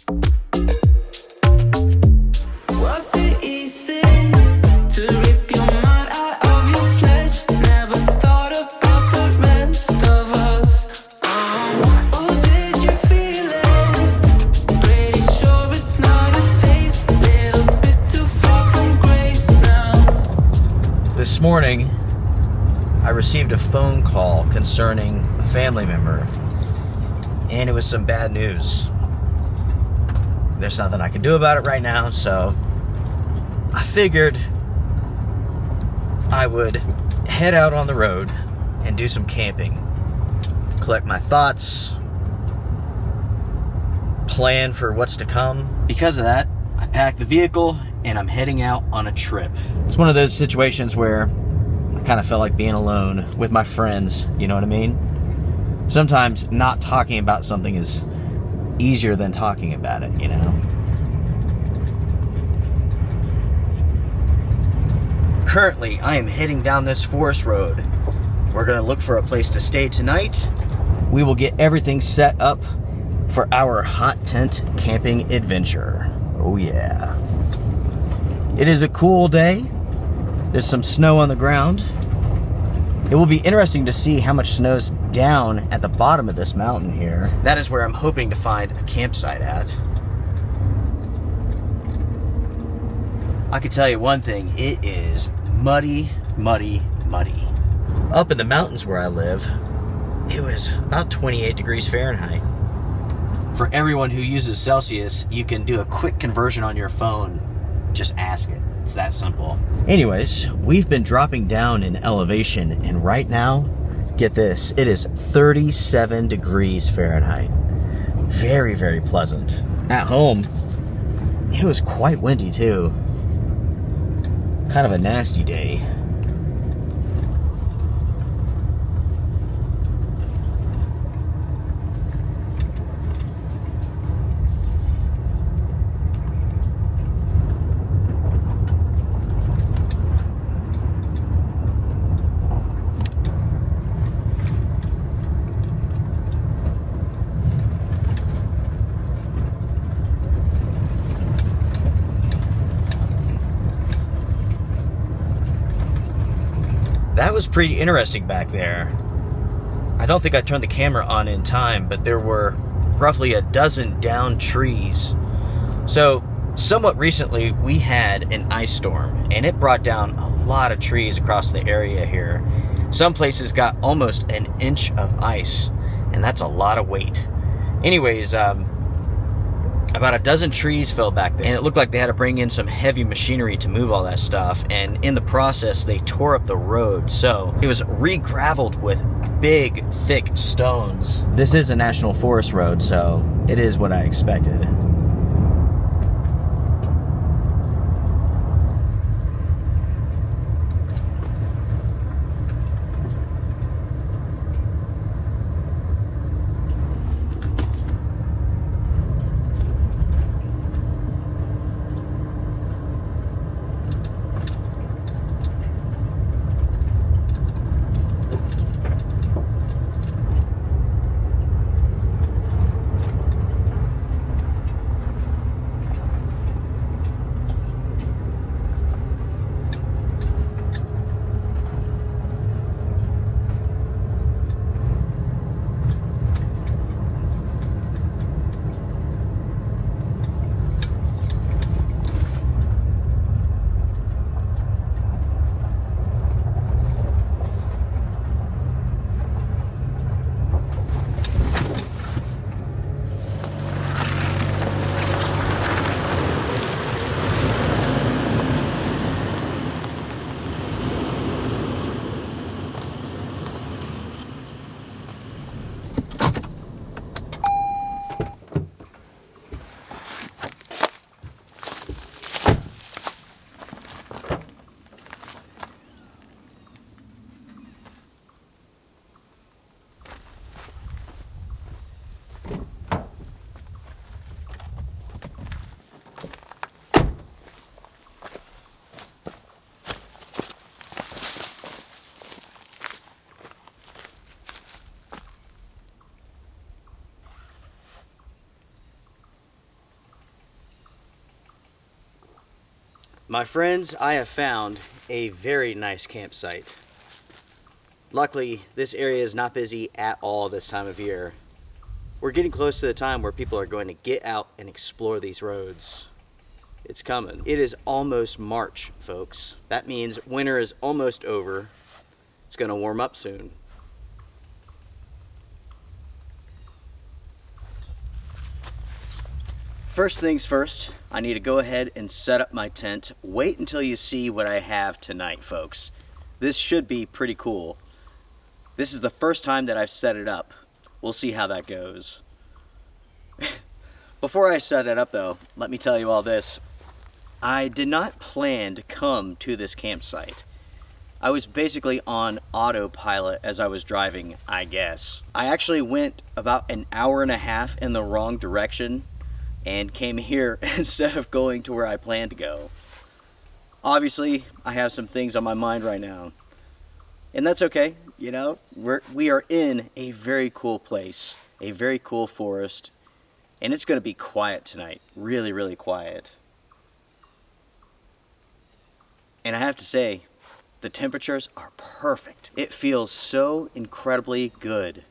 Was it easy to rip your mind out of your flesh? Never thought about the rest of us. Or did you feel it? Pretty sure it's not a phase. Little bit too far from grace now. This morning, I received a phone call concerning a family member, and it was some bad news. There's nothing I can do about it right now, so I figured I would head out on the road and do some camping, collect my thoughts, plan for what's to come. Because of that, I packed the vehicle and I'm heading out on a trip. It's one of those situations where I kind of felt like being alone with my friends, you know what I mean? Sometimes not talking about something is easier than talking about it, you know? Currently, I am heading down this forest road. We're gonna look for a place to stay tonight. We will get everything set up for our hot tent camping adventure. Oh yeah. It is a cool day. There's some snow on the ground. It will be interesting to see how much snow's down at the bottom of this mountain here. That is where I'm hoping to find a campsite at. I can tell you one thing, it is muddy, muddy, muddy. Up in the mountains where I live, it was about 28 degrees Fahrenheit. For everyone who uses Celsius, you can do a quick conversion on your phone. Just ask it. It's that simple. Anyways, we've been dropping down in elevation, and right now, get this, it is 37 degrees Fahrenheit. Very, very pleasant. At home, it was quite windy too. Kind of a nasty day. That was pretty interesting back there. I don't think I turned the camera on in time, but there were roughly a dozen downed trees. So, somewhat recently, we had an ice storm, and it brought down a lot of trees across the area here. Some places got almost an inch of ice, and that's a lot of weight. Anyways, about a dozen trees fell back there, and it looked like they had to bring in some heavy machinery to move all that stuff, and in the process they tore up the road, so it was re-graveled with big thick stones. This is a national forest road, so it is what I expected. My friends, I have found a very nice campsite. Luckily, this area is not busy at all this time of year. We're getting close to the time where people are going to get out and explore these roads. It's coming. It is almost March, folks. That means winter is almost over. It's going to warm up soon. First things first, I need to go ahead and set up my tent. Wait until you see what I have tonight, folks. This should be pretty cool. This is the first time that I've set it up. We'll see how that goes. Before I set it up though, let me tell you all this. I did not plan to come to this campsite. I was basically on autopilot as I was driving, I guess. I actually went about an hour and a half in the wrong direction and came here instead of going to where I planned to go. Obviously, I have some things on my mind right now. And that's okay, you know, we are in a very cool place, a very cool forest, and it's gonna be quiet tonight, really, really quiet. And I have to say, the temperatures are perfect. It feels so incredibly good.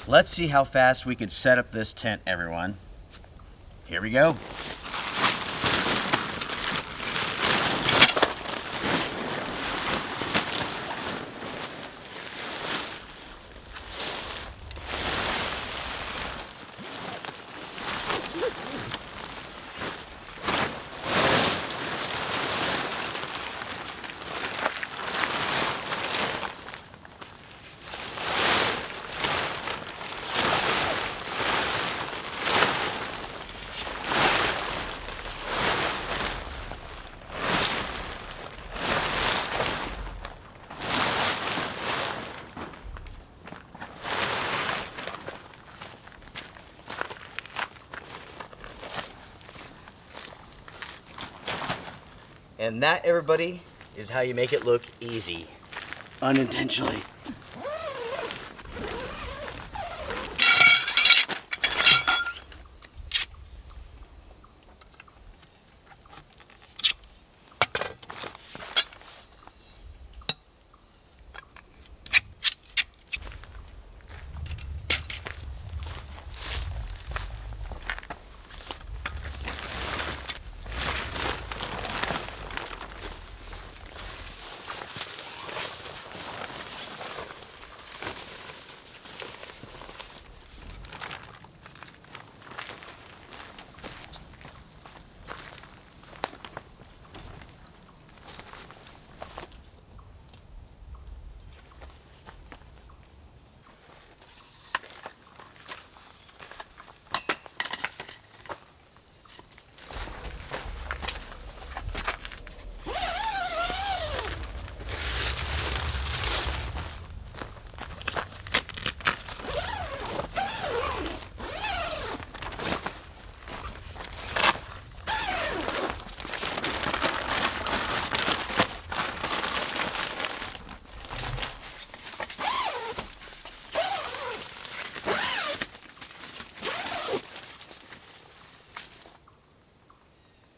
Let's see how fast we can set up this tent, everyone. Here we go. And that, everybody, is how you make it look easy. Unintentionally.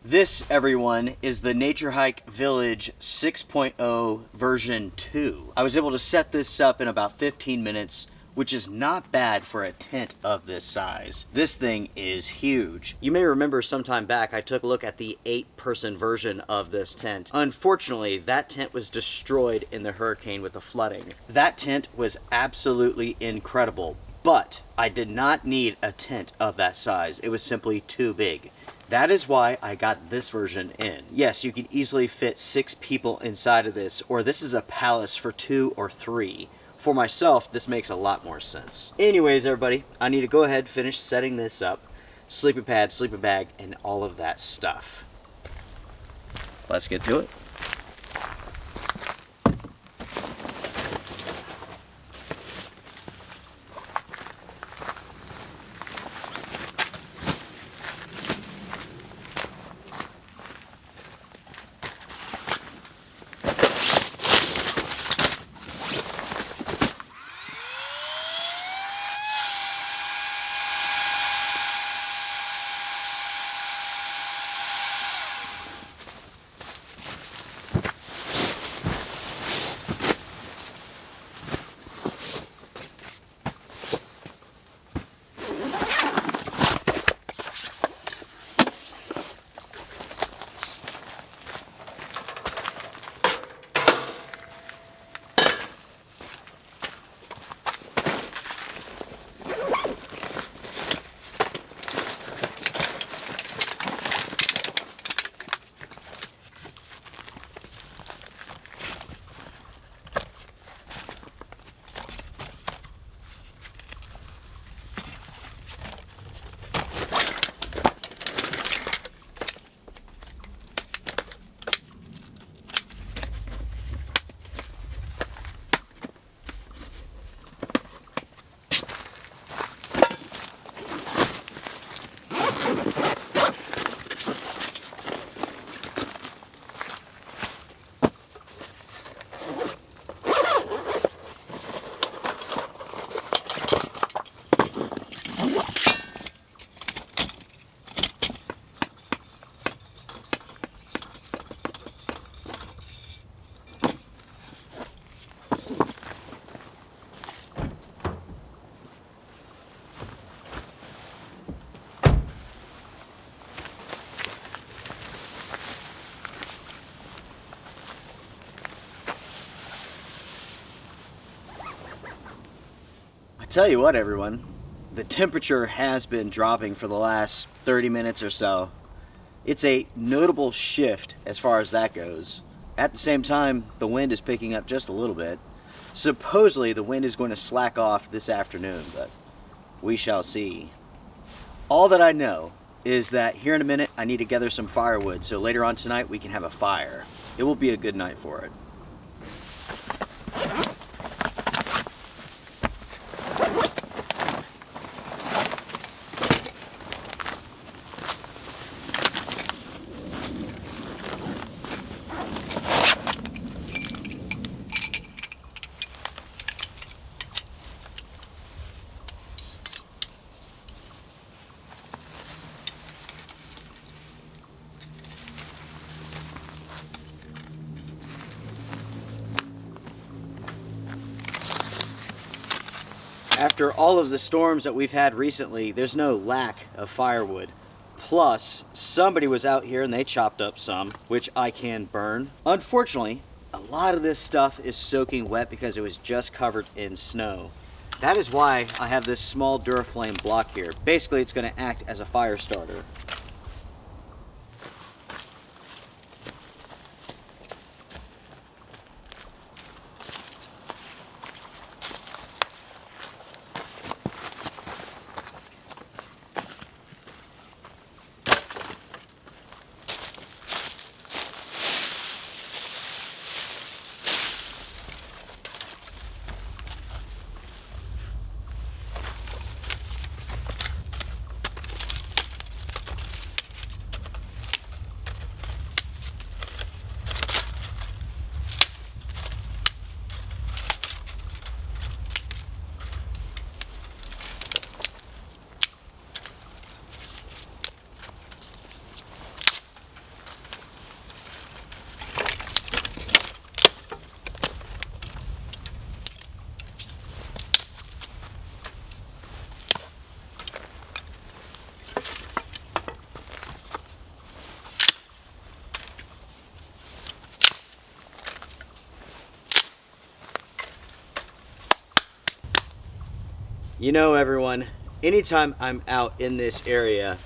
This, everyone, is the Nature Hike Village 6.0 version 2. I was able to set this up in about 15 minutes, which is not bad for a tent of this size. This thing is huge. You may remember sometime back I took a look at the 8-person version of this tent. Unfortunately, that tent was destroyed in the hurricane with the flooding. That tent was absolutely incredible, but I did not need a tent of that size. It was simply too big. That is why I got this version in. Yes, you can easily fit 6 people inside of this, or this is a palace for 2 or 3. For myself, this makes a lot more sense. Anyways, everybody, I need to go ahead and finish setting this up. Sleeping pad, sleeping bag, and all of that stuff. Let's get to it. Tell you what, everyone, the temperature has been dropping for the last 30 minutes or so. It's a notable shift as far as that goes. At the same time, the wind is picking up just a little bit. Supposedly the wind is going to slack off this afternoon, but we shall see. All that I know is that here in a minute I need to gather some firewood so later on tonight we can have a fire. It will be a good night for it. After all of the storms that we've had recently, there's no lack of firewood. Plus, somebody was out here and they chopped up some, which I can burn. Unfortunately, a lot of this stuff is soaking wet because it was just covered in snow. That is why I have this small Duraflame block here. Basically, it's going to act as a fire starter. You know, everyone, anytime I'm out in this area,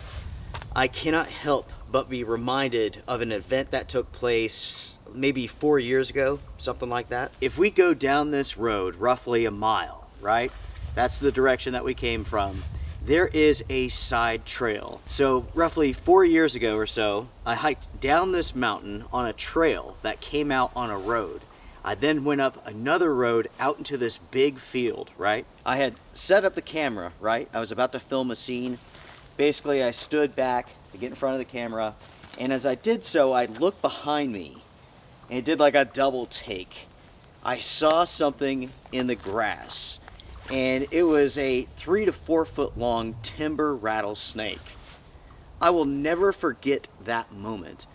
I cannot help but be reminded of an event that took place maybe 4 years ago, something like that. If we go down this road roughly a mile, right? That's the direction that we came from. There is a side trail. So roughly 4 years ago or so, I hiked down this mountain on a trail that came out on a road. I then went up another road out into this big field, right? I had set up the camera, right? I was about to film a scene. Basically, I stood back to get in front of the camera, and as I did so, I looked behind me, and it did like a double take. I saw something in the grass, and it was a 3 to 4 foot long timber rattlesnake. I will never forget that moment.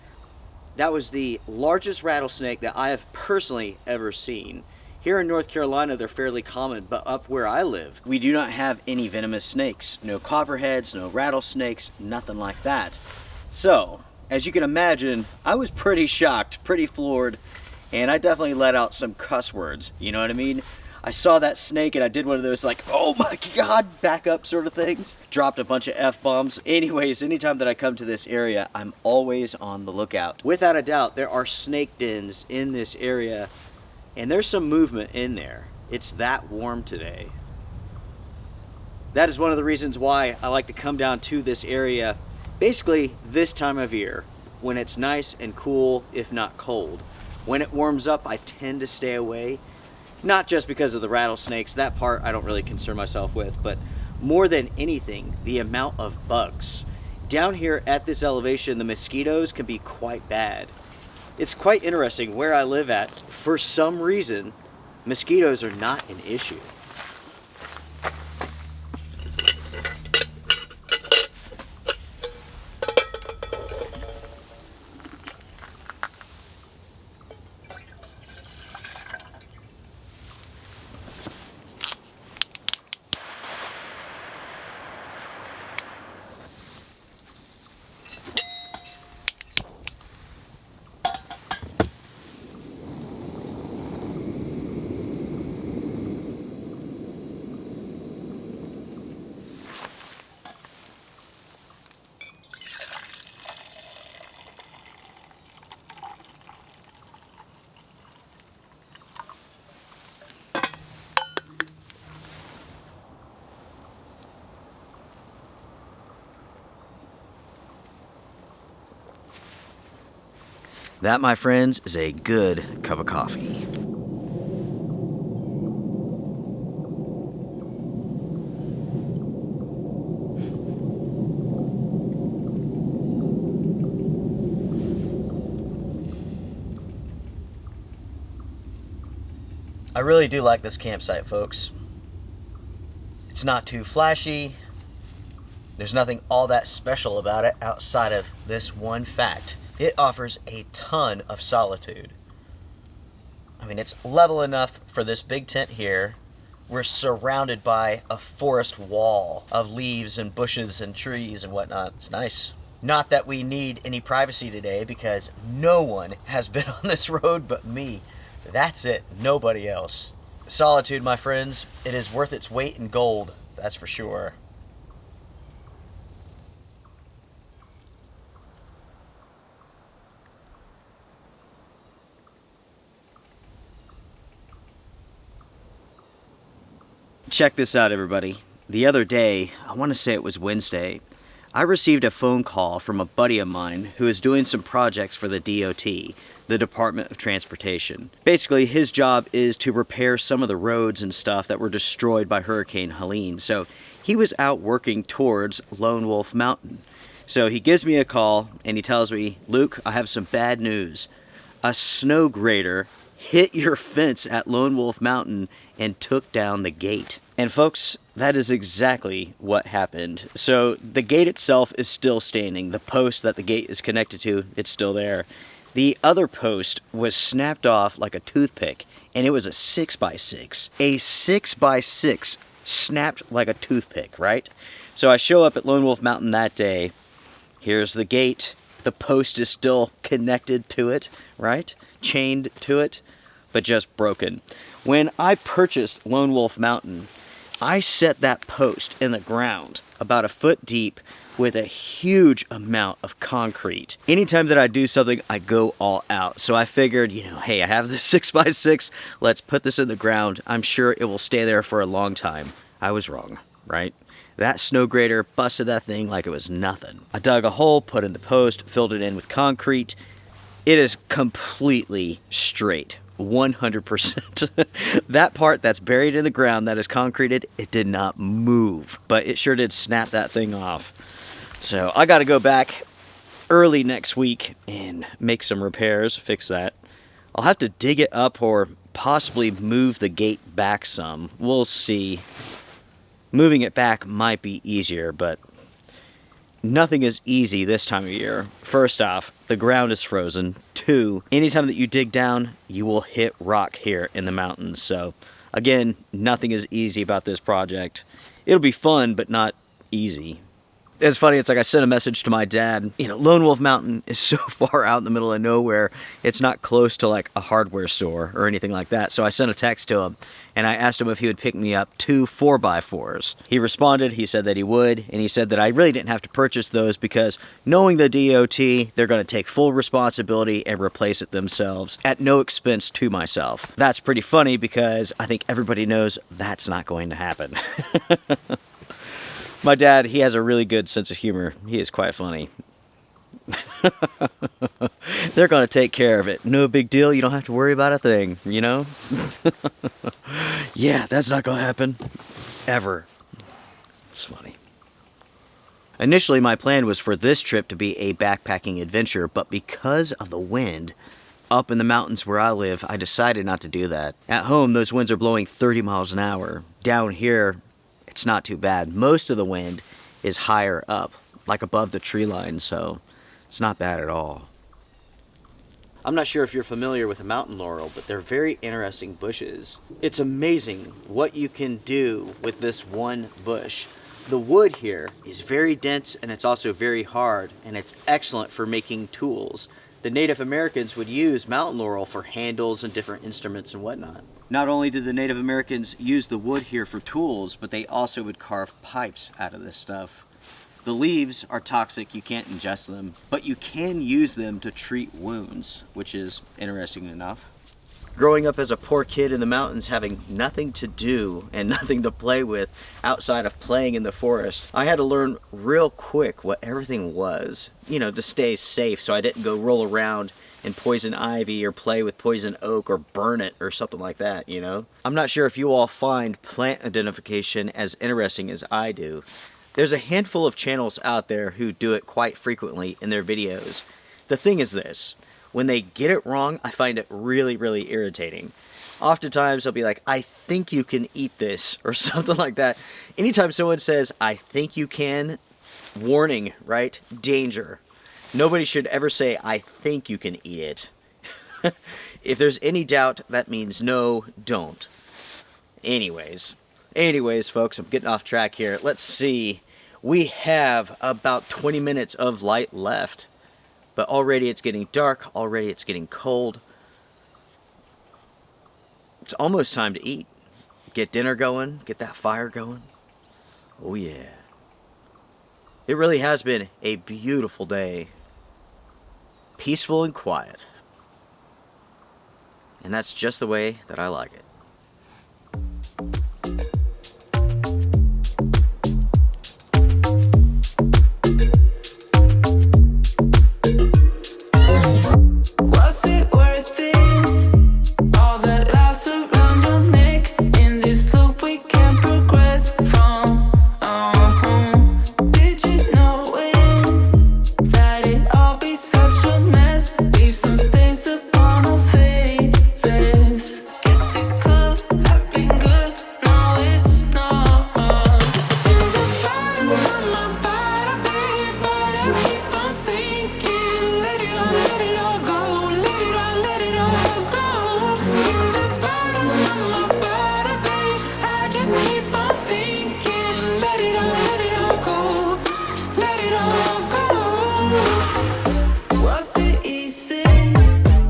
That was the largest rattlesnake that I have personally ever seen. Here in North Carolina, they're fairly common, but up where I live, we do not have any venomous snakes. No copperheads, no rattlesnakes, nothing like that. So, as you can imagine, I was pretty shocked, pretty floored, and I definitely let out some cuss words, you know what I mean? I saw that snake and I did one of those like, oh my God, back up sort of things. Dropped a bunch of F-bombs. Anyways, anytime that I come to this area, I'm always on the lookout. Without a doubt, there are snake dens in this area, and there's some movement in there. It's that warm today. That is one of the reasons why I like to come down to this area, basically this time of year, when it's nice and cool, if not cold. When it warms up, I tend to stay away. Not just because of the rattlesnakes, that part I don't really concern myself with, but more than anything, the amount of bugs. Down here at this elevation, the mosquitoes can be quite bad. It's quite interesting where I live at. For some reason, mosquitoes are not an issue. That, my friends, is a good cup of coffee. I really do like this campsite, folks. It's not too flashy. There's nothing all that special about it outside of this one fact. It offers a ton of solitude. I mean, it's level enough for this big tent here. We're surrounded by a forest wall of leaves and bushes and trees and whatnot. It's nice. Not that we need any privacy today, because no one has been on this road but me. That's it, nobody else. Solitude, my friends, it is worth its weight in gold, that's for sure. Check this out, everybody. The other day, I want to say it was Wednesday, I received a phone call from a buddy of mine who is doing some projects for the DOT, the Department of Transportation. Basically, his job is to repair some of the roads and stuff that were destroyed by Hurricane Helene. So he was out working towards Lone Wolf Mountain. So he gives me a call and he tells me, Luke, I have some bad news. A snow grader hit your fence at Lone Wolf Mountain and took down the gate. And folks, that is exactly what happened. So the gate itself is still standing. The post that the gate is connected to, it's still there. The other post was snapped off like a toothpick, and it was a 6x6. A 6x6 snapped like a toothpick, right? So I show up at Lone Wolf Mountain that day. Here's the gate. The post is still connected to it, right? Chained to it, but just broken. When I purchased Lone Wolf Mountain, I set that post in the ground about a foot deep with a huge amount of concrete. Anytime that I do something, I go all out. So I figured, you know, hey, I have this 6x6, let's put this in the ground. I'm sure it will stay there for a long time. I was wrong, right? That snow grader busted that thing like it was nothing. I dug a hole, put in the post, filled it in with concrete. It is completely straight. 100%. That part that's buried in the ground that is concreted, it did not move, but it sure did snap that thing off. So I got to go back early next week and make some repairs, fix that. I'll have to dig it up or possibly move the gate back some. We'll see. Moving it back might be easier, but nothing is easy this time of year. First off, the ground is frozen. 2, anytime that you dig down, you will hit rock here in the mountains. So again, nothing is easy about this project. It'll be fun, but not easy. It's funny, it's like I sent a message to my dad. You know, Lone Wolf Mountain is so far out in the middle of nowhere, it's not close to like a hardware store or anything like that. So I sent a text to him and I asked him if he would pick me up 2 4x4s. He responded, he said that he would, and he said that I really didn't have to purchase those because knowing the DOT, they're going to take full responsibility and replace it themselves at no expense to myself. That's pretty funny because I think everybody knows that's not going to happen. My dad, he has a really good sense of humor. He is quite funny. They're going to take care of it. No big deal. You don't have to worry about a thing, you know? Yeah, that's not going to happen. Ever. It's funny. Initially, my plan was for this trip to be a backpacking adventure, but because of the wind up in the mountains where I live, I decided not to do that. At home, those winds are blowing 30 miles an hour. Down here, it's not too bad. Most of the wind is higher up, like above the tree line, so it's not bad at all. I'm not sure if you're familiar with a mountain laurel, but they're very interesting bushes. It's amazing what you can do with this one bush. The wood here is very dense and it's also very hard, and it's excellent for making tools. The Native Americans would use mountain laurel for handles and different instruments and whatnot. Not only did the Native Americans use the wood here for tools, but they also would carve pipes out of this stuff. The leaves are toxic, you can't ingest them, but you can use them to treat wounds, which is interesting enough. Growing up as a poor kid in the mountains, having nothing to do and nothing to play with outside of playing in the forest, I had to learn real quick what everything was, you know, to stay safe so I didn't go roll around in poison ivy or play with poison oak or burn it or something like that, you know? I'm not sure if you all find plant identification as interesting as I do. There's a handful of channels out there who do it quite frequently in their videos. The thing is this, when they get it wrong, I find it really, really irritating. Oftentimes they'll be like, I think you can eat this, or something like that. Anytime someone says, I think you can, warning, right? Danger. Nobody should ever say, I think you can eat it. If there's any doubt, that means no, don't. Anyways, folks, I'm getting off track here. Let's see. We have about 20 minutes of light left. But already it's getting dark, already it's getting cold. It's almost time to eat. Get dinner going, get that fire going. Oh yeah. It really has been a beautiful day. Peaceful and quiet. And that's just the way that I like it. Was it worth it? All that lasts around your neck in this loop we can't progress from. Did you know it? That it all be such a mess. Leave some stains upon our faces. Guess it could have been good. No, it's not. In the bottom of my body, but I keep on sinking. Let it all go. Let it all go. In the bottom of my body, I just keep on thinking. Let it all go. Let it all go. Was it easy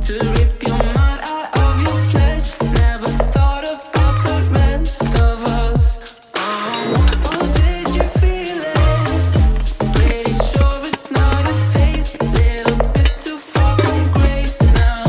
to rip your mind out of your flesh? Never thought about the rest of us. Or did you feel it? Pretty sure it's not a phase. Little bit too far from grace now.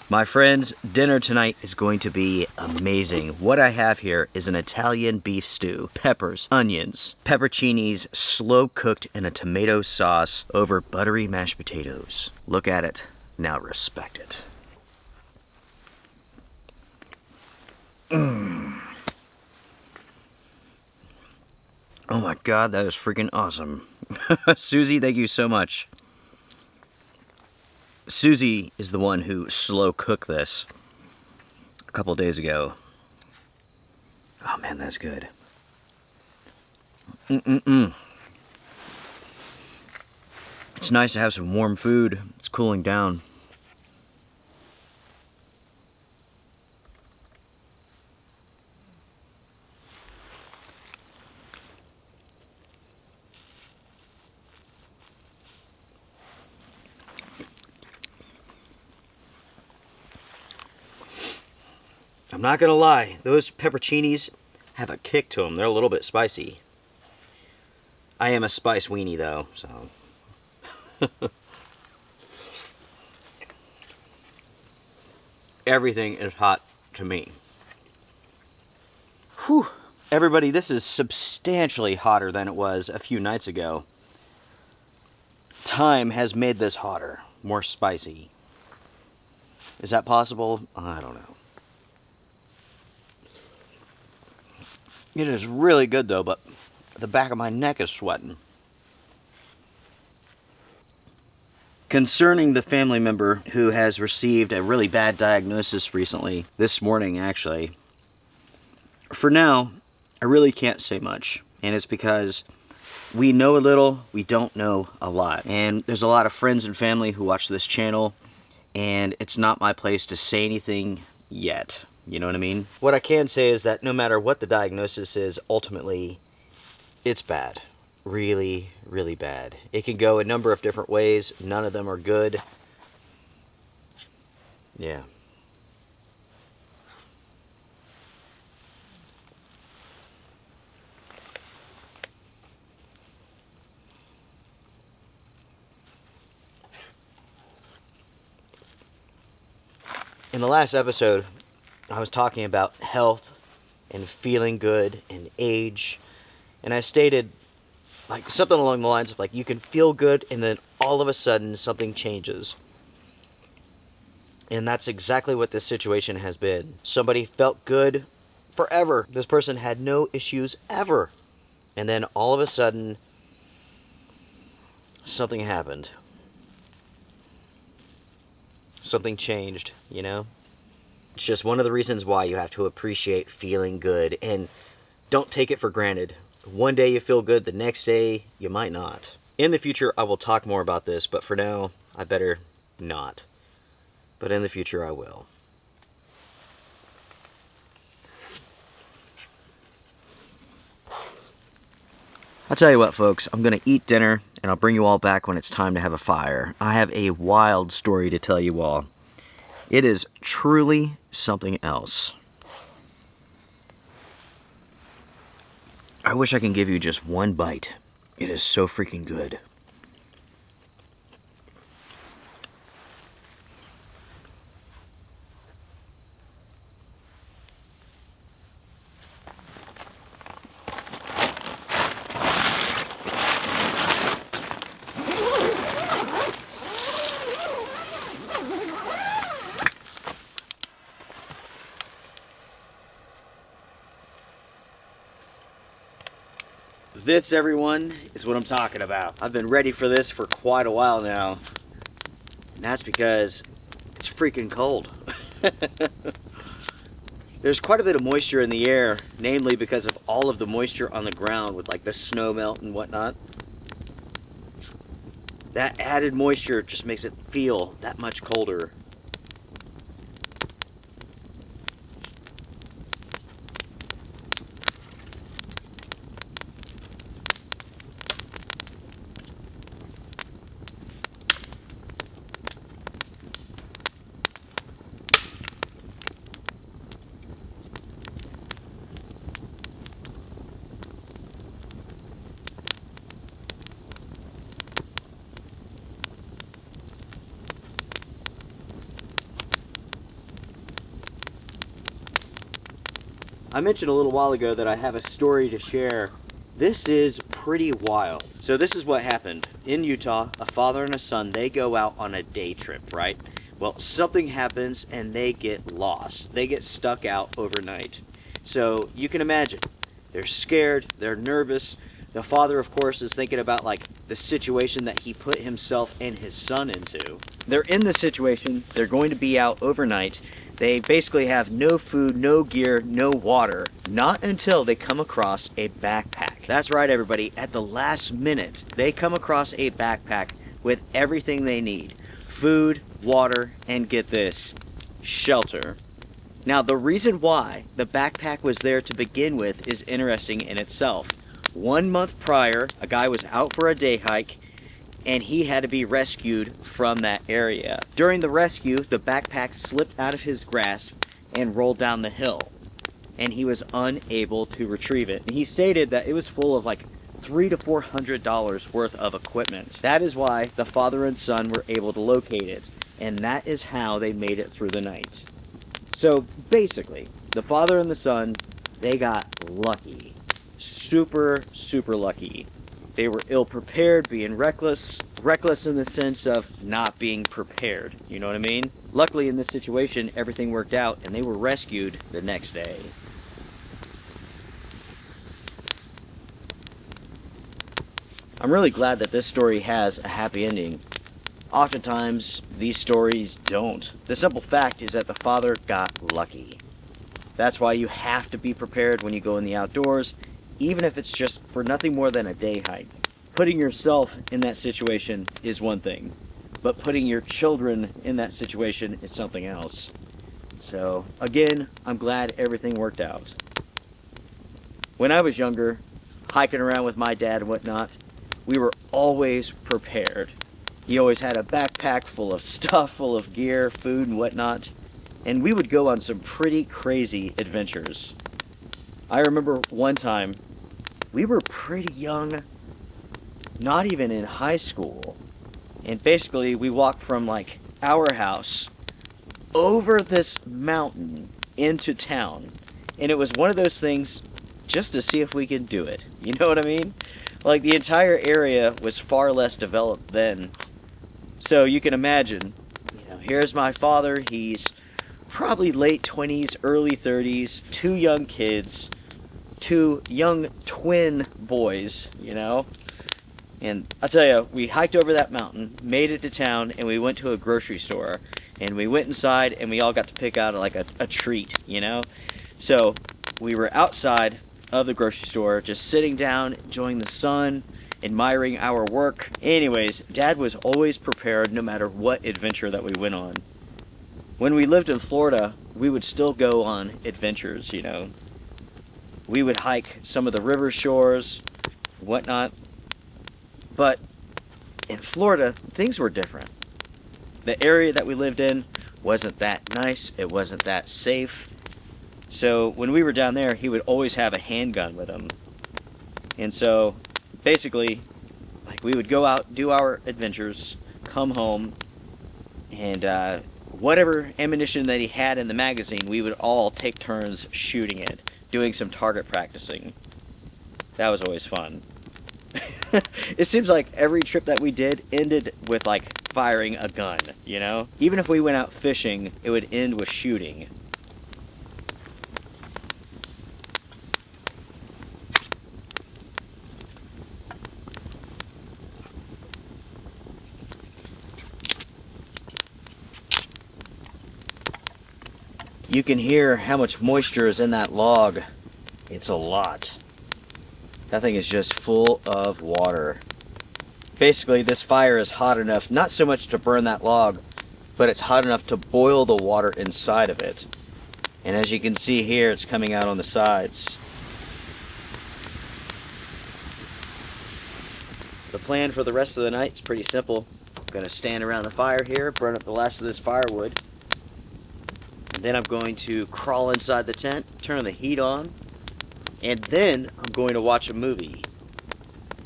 My friends, dinner tonight is going to be amazing. What I have here is an Italian beef stew, peppers, onions, pepperoncinis, slow cooked in a tomato sauce over buttery mashed potatoes. Look at it, now respect it. Oh my God, that is freaking awesome. Susie, thank you so much. Susie is the one who slow cooked this a couple days ago. Oh man, that's good. It's nice to have some warm food. It's cooling down. I'm not gonna lie, those pepperoncinis have a kick to them. They're a little bit spicy. I am a spice weenie though, so. Everything is hot to me. Whew. Everybody, this is substantially hotter than it was a few nights ago. Time has made this hotter, more spicy. Is that possible? I don't know. It is really good though, but the back of my neck is sweating. Concerning the family member who has received a really bad diagnosis recently, this morning actually, for now, I really can't say much. And it's because we know a little, we don't know a lot. And there's a lot of friends and family who watch this channel, and it's not my place to say anything yet. You know what I mean? What I can say is that no matter what the diagnosis is, ultimately, it's bad. Really, really bad. It can go a number of different ways. None of them are good. Yeah. In the last episode, I was talking about health and feeling good and age, and I stated like something along the lines of like you can feel good and then all of a sudden something changes. And that's exactly what this situation has been. Somebody felt good forever. This person had no issues ever. And then all of a sudden something happened. Something changed, you know? It's just one of the reasons why you have to appreciate feeling good and don't take it for granted. One day you feel good, the next day you might not. In the future I will talk more about this, but for now I better not. But in the future I will. I'll tell you what, folks, I'm gonna eat dinner and I'll bring you all back when it's time to have a fire. I have a wild story to tell you all. It is truly something else. I wish I can give you just one bite. It is so freaking good. This, everyone, is what I'm talking about. I've been ready for this for quite a while now. And that's because it's freaking cold. There's quite a bit of moisture in the air, namely because of all of the moisture on the ground with like the snow melt and whatnot. That added moisture just makes it feel that much colder. I mentioned a little while ago that I have a story to share. This is pretty wild. So this is what happened. In Utah, a father and a son, they go out on a day trip, right? Well, something happens and they get lost. They get stuck out overnight. So you can imagine, they're scared, they're nervous. The father, of course, is thinking about like the situation that he put himself and his son into. They're in this situation, they're going to be out overnight. They basically have no food, no gear, no water, not until they come across a backpack. That's right, everybody. At the last minute, they come across a backpack with everything they need. Food, water, and get this, shelter. Now, the reason why the backpack was there to begin with is interesting in itself. 1 month prior, a guy was out for a day hike, and he had to be rescued from that area. During the rescue, the backpack slipped out of his grasp, and rolled down the hill. And he was unable to retrieve it. And he stated that it was full of like $300 to $400 worth of equipment. That is why the father and son were able to locate it. And that is how they made it through the night. So basically, the father and the son, they got lucky. Super, super lucky. They were ill-prepared, being reckless. Reckless in the sense of not being prepared. You know what I mean? Luckily in this situation, everything worked out and they were rescued the next day. I'm really glad that this story has a happy ending. Oftentimes, these stories don't. The simple fact is that the father got lucky. That's why you have to be prepared when you go in the outdoors, even if it's just for nothing more than a day hike. Putting yourself in that situation is one thing, but putting your children in that situation is something else. So, again, I'm glad everything worked out. When I was younger, hiking around with my dad and whatnot, we were always prepared. He always had a backpack full of stuff, full of gear, food, and whatnot, and we would go on some pretty crazy adventures. I remember one time, we were pretty young, not even in high school, and basically we walked from like our house over this mountain into town, and it was one of those things just to see if we could do it. You know what I mean? Like, the entire area was far less developed then. So you can imagine, here's my father, he's probably late 20s, early 30s, two young kids, two young twin boys, And I'll tell you, we hiked over that mountain, made it to town, and we went to a grocery store. And we went inside, and we all got to pick out like a treat, So we were outside of the grocery store, just sitting down, enjoying the sun, admiring our work. Anyways, Dad was always prepared no matter what adventure that we went on. When we lived in Florida, we would still go on adventures, We would hike some of the river shores, whatnot. But in Florida, things were different. The area that we lived in wasn't that nice, it wasn't that safe. So when we were down there, he would always have a handgun with him. And so basically, like, we would go out, do our adventures, come home, and whatever ammunition that he had in the magazine, we would all take turns shooting it, doing some target practicing. That was always fun. It seems like every trip that we did ended with like firing a gun, Even if we went out fishing, it would end with shooting. You can hear how much moisture is in that log. It's a lot. That thing is just full of water. Basically, this fire is hot enough, not so much to burn that log, but it's hot enough to boil the water inside of it. And as you can see here, it's coming out on the sides. The plan for the rest of the night is pretty simple. I'm going to stand around the fire here, burn up the last of this firewood. And then I'm going to crawl inside the tent, turn the heat on, and then I'm going to watch a movie.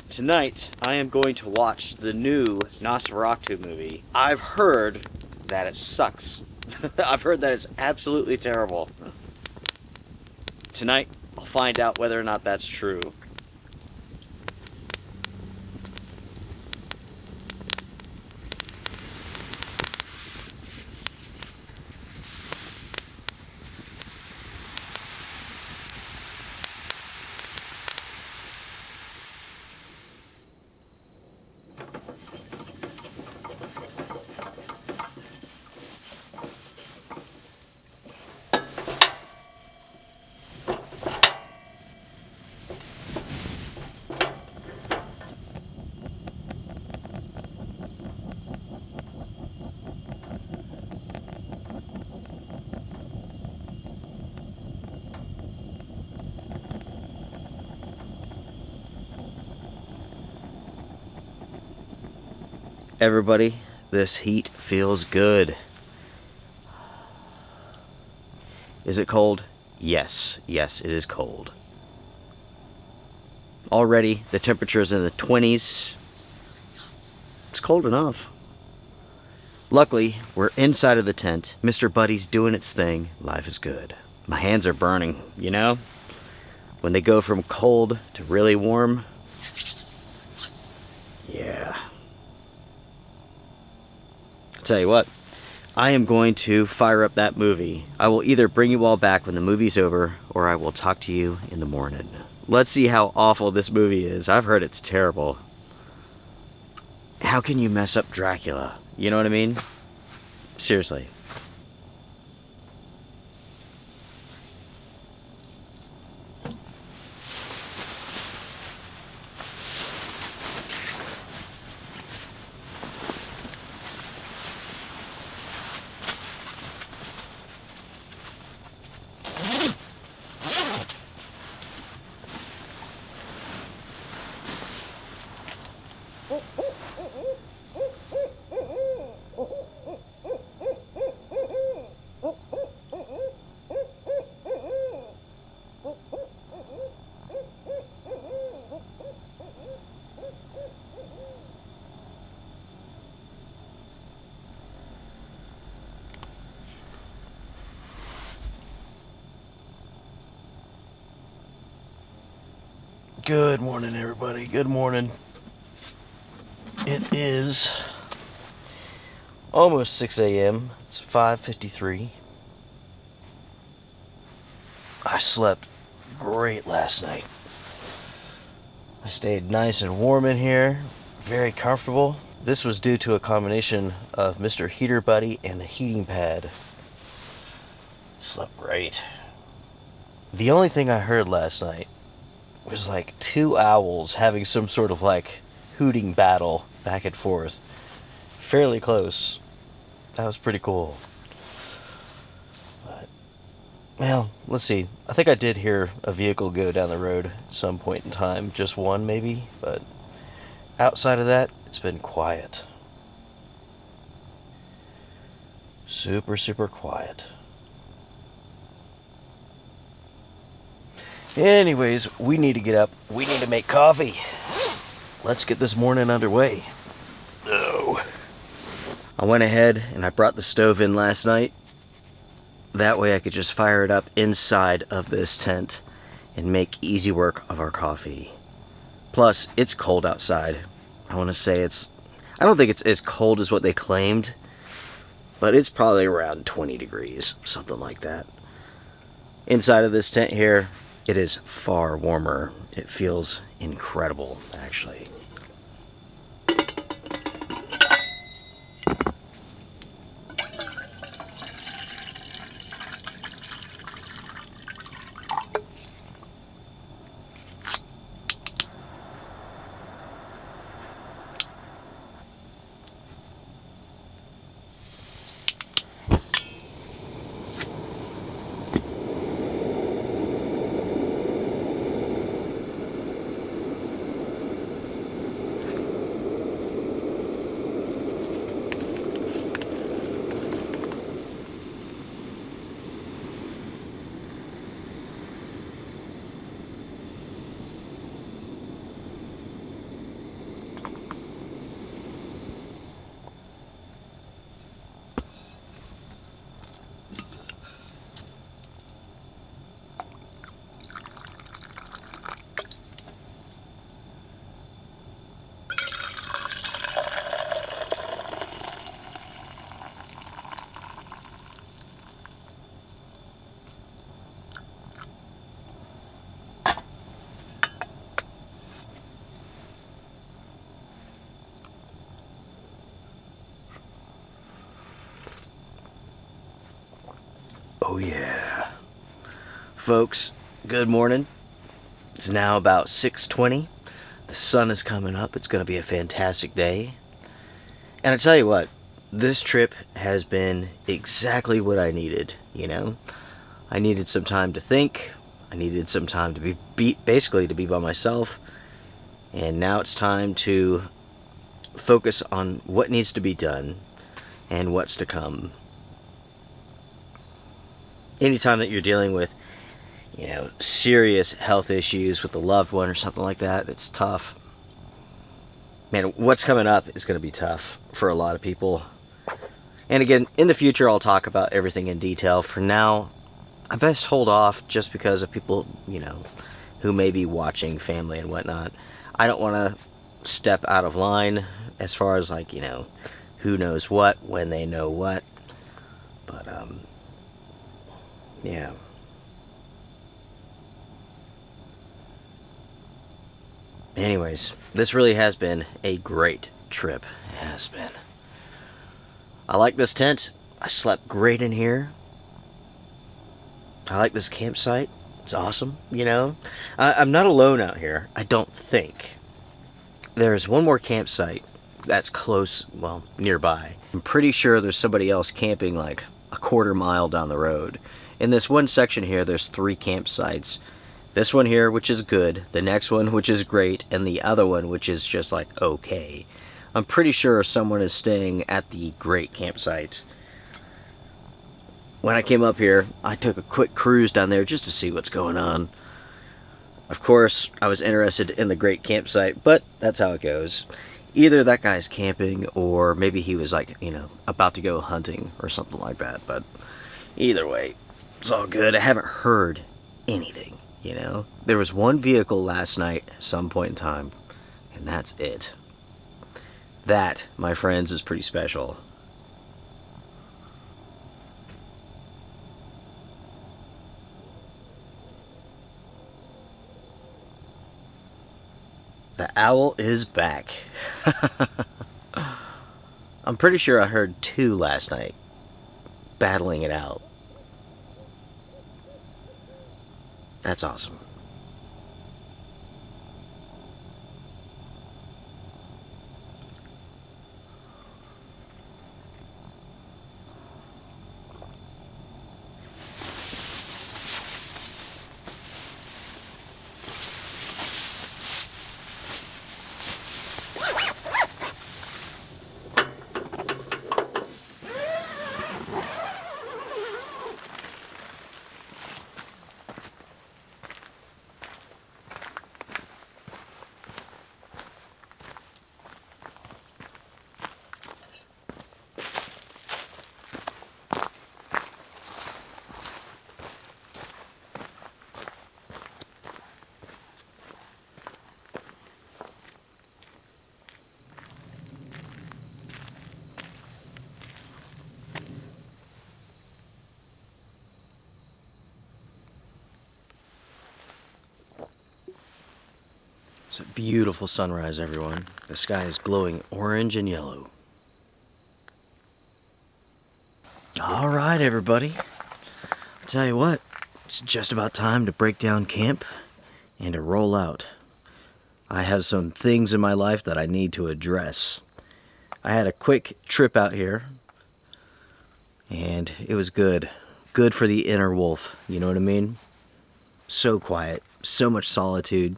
Tonight, I am going to watch the new Nosferatu movie. I've heard that it sucks. I've heard that it's absolutely terrible. Tonight, I'll find out whether or not that's true. Everybody, this heat feels good. Is it cold? Yes. Yes, it is cold. Already, the temperature is in the 20s. It's cold enough. Luckily, we're inside of the tent. Mr. Buddy's doing its thing. Life is good. My hands are burning, you know? When they go from cold to really warm. Yeah. I'll tell you what. I am going to fire up that movie. I will either bring you all back when the movie's over, or I will talk to you in the morning. Let's see how awful this movie is. I've heard it's terrible. How can you mess up Dracula? You know what I mean? Seriously. Good morning, everybody. Good morning. It is almost 6 a.m. It's 5:53. I slept great last night. I stayed nice and warm in here, very comfortable. This was due to a combination of Mr. Heater Buddy and the heating pad. Slept great. The only thing I heard last night was like 2 owls having some sort of like hooting battle back and forth. Fairly close. That was pretty cool. But, well, let's see. I think I did hear a vehicle go down the road at some point in time. Just one maybe. But outside of that, it's been quiet. Super, super quiet. Anyways, we need to get up. We need to make coffee. Let's get this morning underway. Oh. I went ahead and I brought the stove in last night. That way I could just fire it up inside of this tent and make easy work of our coffee. Plus, it's cold outside. I want to say I don't think it's as cold as what they claimed, but it's probably around 20 degrees, something like that. Inside of this tent here, it is far warmer. It feels incredible, actually. Oh yeah. Folks, good morning. It's now about 6:20. The sun is coming up. It's going to be a fantastic day. And I tell you what, this trip has been exactly what I needed, you know? I needed some time to think. I needed some time to basically to be by myself. And now it's time to focus on what needs to be done and what's to come. anytime that you're dealing with, you know, serious health issues with a loved one or something like that, it's tough. Man, what's coming up is going to be tough for a lot of people. And again, in the future, I'll talk about everything in detail. For now, I best hold off just because of people, you know, who may be watching, family and whatnot. I don't want to step out of line as far as, like, you know, who knows what, when they know what. But, yeah. Anyways, this really has been a great trip. It has been. I like this tent. I slept great in here. I like this campsite. It's awesome, you know. I'm not alone out here, I don't think. There's one more campsite that's close, well, nearby. I'm pretty sure there's somebody else camping like a quarter mile down the road. In this one section here, there's 3 campsites. This one here, which is good, the next one, which is great, and the other one, which is just like okay. I'm pretty sure someone is staying at the great campsite. When I came up here, I took a quick cruise down there just to see what's going on. Of course, I was interested in the great campsite, but that's how it goes. Either that guy's camping, or maybe he was like, you know, about to go hunting or something like that. But either way, it's all good. I haven't heard anything, you know. There was one vehicle last night at some point in time, and that's it. That, my friends, is pretty special. The owl is back. I'm pretty sure I heard 2 last night, battling it out. That's awesome. It's a beautiful sunrise, everyone. The sky is glowing orange and yellow. All right, everybody. I'll tell you what, it's just about time to break down camp and to roll out. I have some things in my life that I need to address. I had a quick trip out here, and it was good. Good for the inner wolf, you know what I mean? So quiet, so much solitude.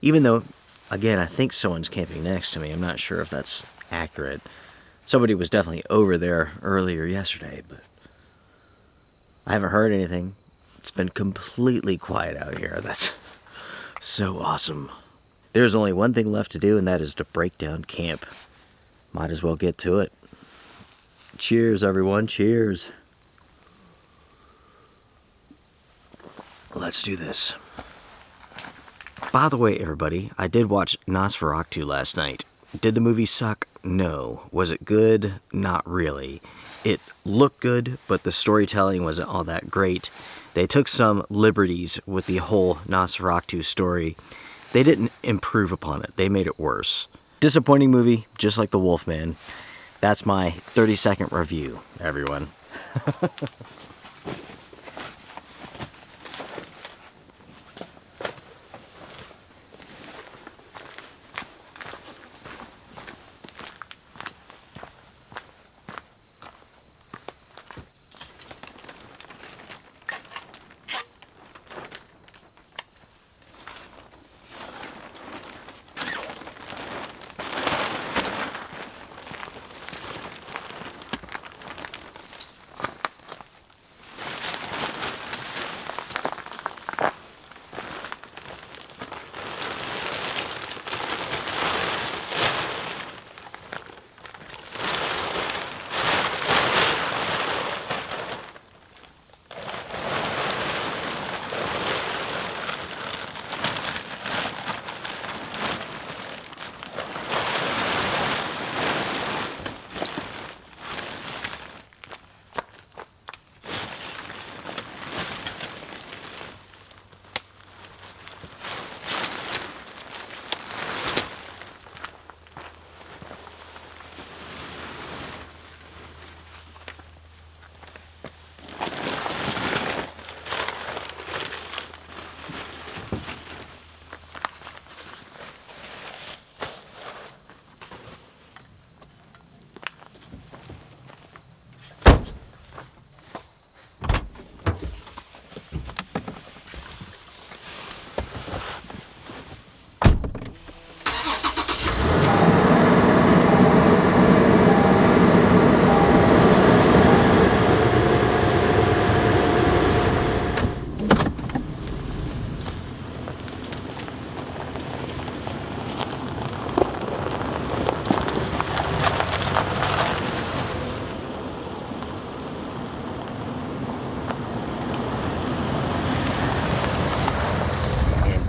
Even though, again, I think someone's camping next to me. I'm not sure if that's accurate. Somebody was definitely over there earlier yesterday, but I haven't heard anything. It's been completely quiet out here. That's so awesome. There's only one thing left to do, and that is to break down camp. Might as well get to it. Cheers, everyone. Cheers. Let's do this. By the way, everybody, I did watch Nosferatu last night. Did the movie suck? No. Was it good? Not really. It looked good, but the storytelling wasn't all that great. They took some liberties with the whole Nosferatu story. They didn't improve upon it. They made it worse. Disappointing movie, just like The Wolfman. That's my 30-second review, everyone.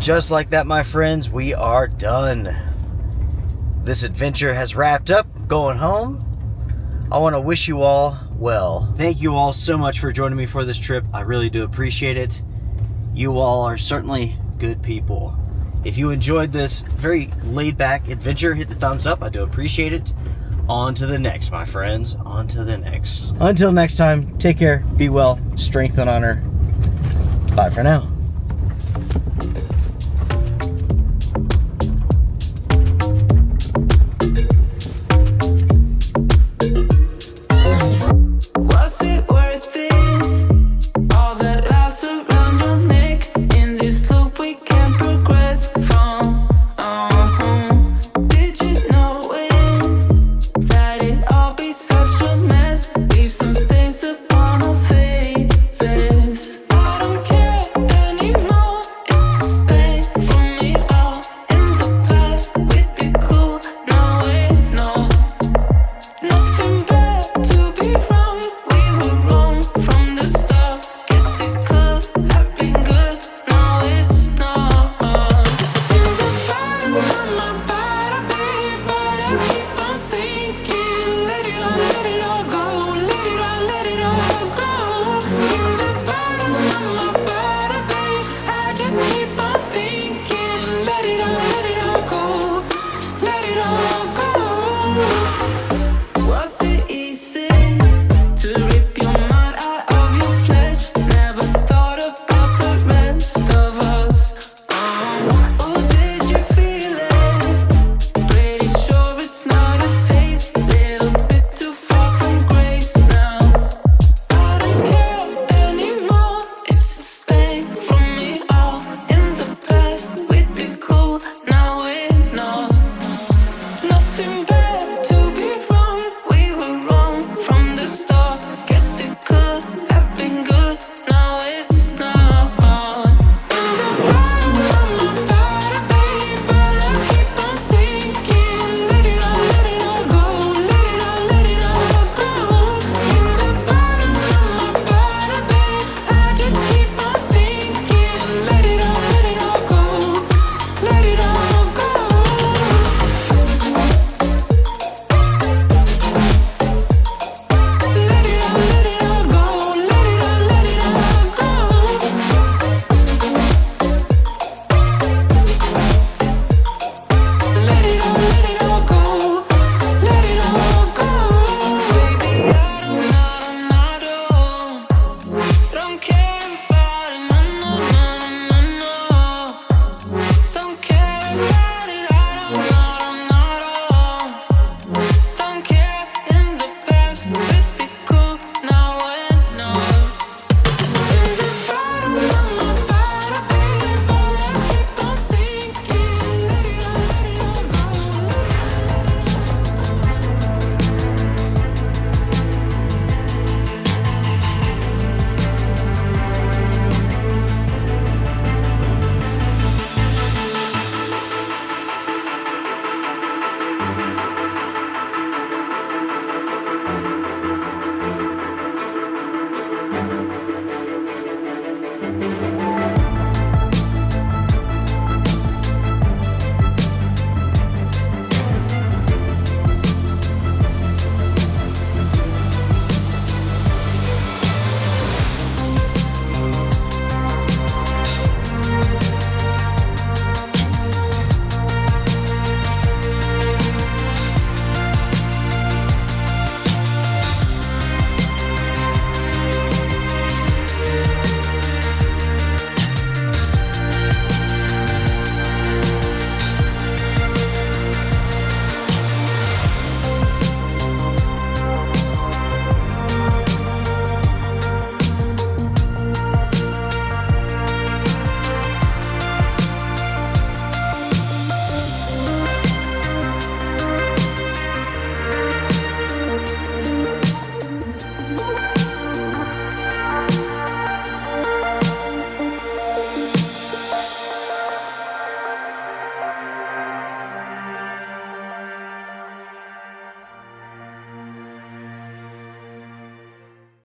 just like that, my friends, we are done. This adventure has wrapped up. Going home. I want to wish you all well. Thank you all so much for joining me for this trip. I really do appreciate it. You all are certainly good people. If you enjoyed this very laid-back adventure, hit the thumbs up. I do appreciate it. On to the next, my friends. On to the next. Until next time, take care, be well, strength and honor. Bye for now.